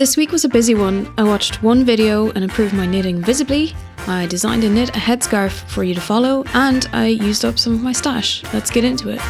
This week was a busy one. I watched one video and improved my knitting visibly, I designed and knit a headscarf for you to follow, and I used up some of my stash. Let's get into it.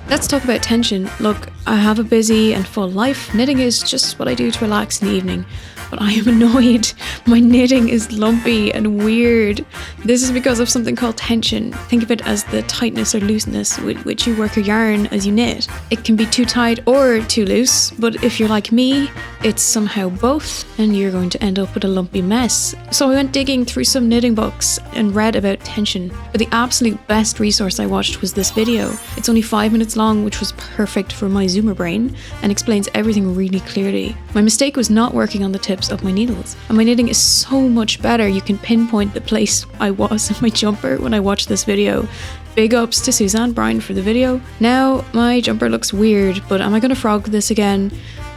Let's talk about tension. Look, I have a busy and full life. Knitting is just what I do to relax in the evening. But I am annoyed. My knitting is lumpy and weird. This is because of something called tension. Think of it as the tightness or looseness with which you work a yarn as you knit. It can be too tight or too loose, but if you're like me, it's somehow both, and you're going to end up with a lumpy mess. So I went digging through some knitting books and read about tension. But the absolute best resource I watched was this video. It's only 5 minutes long, which was perfect for my zoomer brain, and explains everything really clearly. My mistake was not working on the tips of my needles, and my knitting is so much better. You can pinpoint the place I was in my jumper when I watched this video. Big ups to Suzanne for the video. Now my jumper looks weird, but am I gonna frog this again?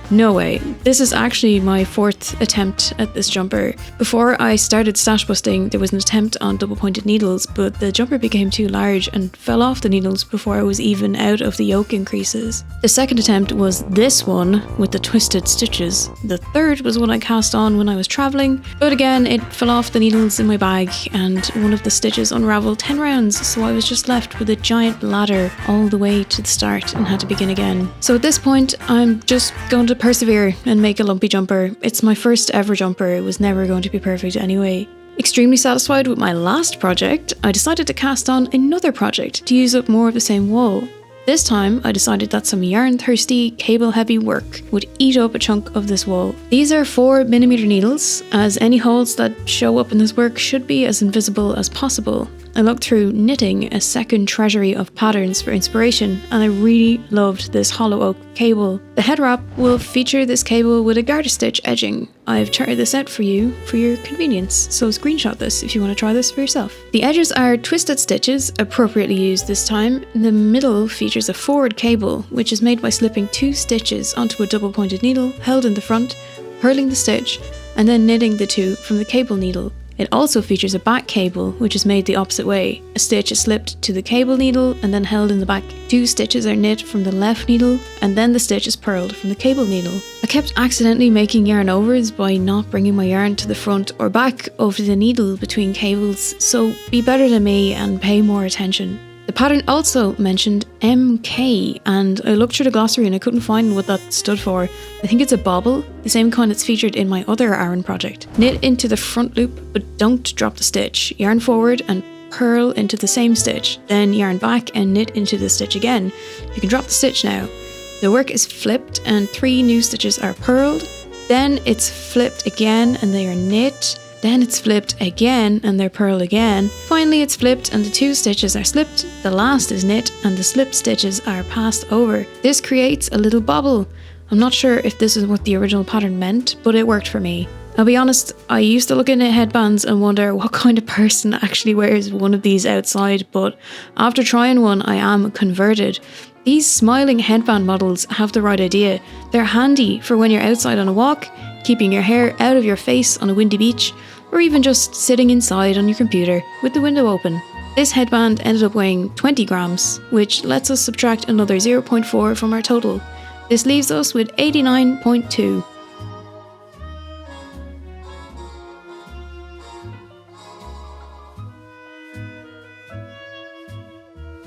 No way. This is actually my 4th attempt at this jumper. Before I started Stashbusting, there was an attempt on double pointed needles, but the jumper became too large and fell off the needles before I was even out of the yoke increases. The 2nd attempt was this one with the twisted stitches. The 3rd was one I cast on when I was travelling, but again it fell off the needles in my bag and one of the stitches unravelled 10 rounds, so I was just left with a giant ladder all the way to the start and had to begin again. So at this point I'm just going to persevere and make a lumpy jumper. It's my first ever jumper. It was never going to be perfect anyway. Extremely satisfied with my last project, I decided to cast on another project to use up more of the same wool. This time I decided that some yarn thirsty, cable heavy work would eat up a chunk of this wool. These are 4mm needles, as any holes that show up in this work should be as invisible as possible. I looked through Knitting, a second treasury of patterns, for inspiration, and I really loved this hollow oak cable. The head wrap will feature this cable with a garter stitch edging. I've charted this out for you for your convenience, so screenshot this if you want to try this for yourself. The edges are twisted stitches, appropriately used this time. The middle features a forward cable, which is made by slipping 2 stitches onto a double pointed needle held in the front, purling the stitch, and then knitting the 2 from the cable needle. It also features a back cable, which is made the opposite way. A stitch is slipped to the cable needle and then held in the back. 2 stitches are knit from the left needle, and then the stitch is purled from the cable needle. I kept accidentally making yarn overs by not bringing my yarn to the front or back over the needle between cables, so be better than me and pay more attention. The pattern also mentioned MK, and I looked through the glossary and I couldn't find what that stood for. I think it's a bobble, the same kind that's featured in my other Aran project. Knit into the front loop, but don't drop the stitch. Yarn forward and purl into the same stitch, then yarn back and knit into the stitch again. You can drop the stitch now. The work is flipped and 3 new stitches are purled, then it's flipped again and they are knit. Then it's flipped again and they're purled again. Finally it's flipped and the 2 stitches are slipped, the last is knit and the slipped stitches are passed over. This creates a little bobble. I'm not sure if this is what the original pattern meant, but it worked for me. I'll be honest, I used to look into headbands and wonder what kind of person actually wears one of these outside, but after trying one I am converted. These smiling headband models have the right idea. They're handy for when you're outside on a walk, keeping your hair out of your face on a windy beach, or even just sitting inside on your computer with the window open. This headband ended up weighing 20 grams, which lets us subtract another 0.4 from our total. This leaves us with 89.2.